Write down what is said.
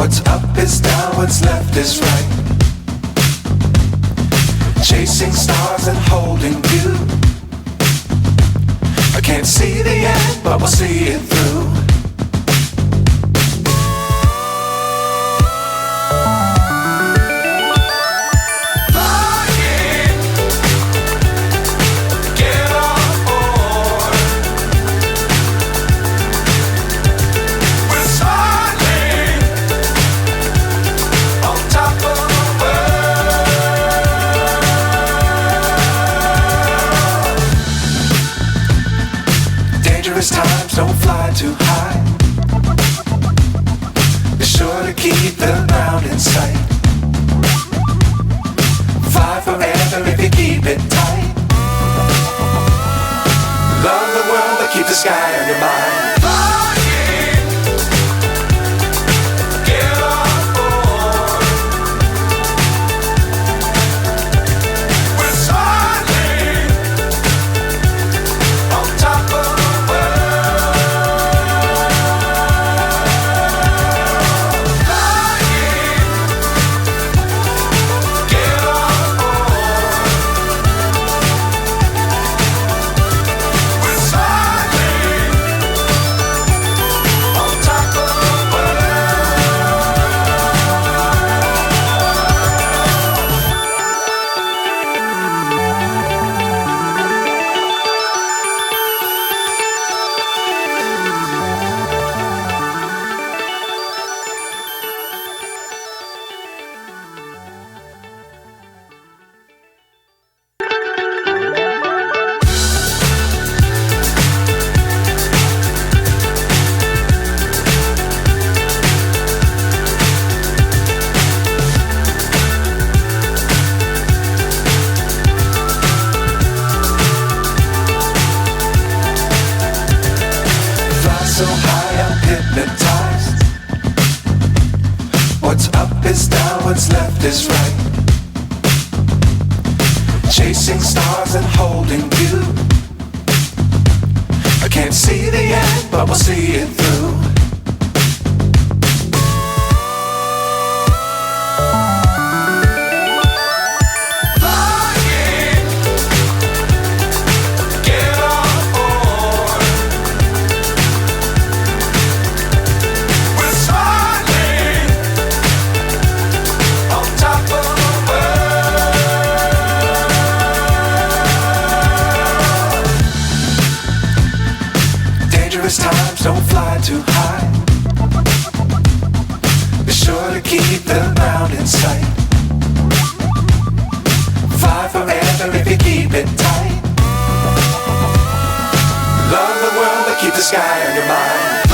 What's up is down, what's left is right. Chasing stars and holding you. I can't see the end, but we'll see it through. Times don't fly too high. Be sure to keep the ground in sight. Fly forever if you keep it tight. Love the world but keep the sky on your mind. So high I'm hypnotized. What's up is down, what's left is right. Chasing stars and holding you. I can't see the end, but we'll see it through. Times don't fly too high. Be sure to keep the ground in sight. Fly forever if you keep it tight. Love the world but keep the sky on your mind.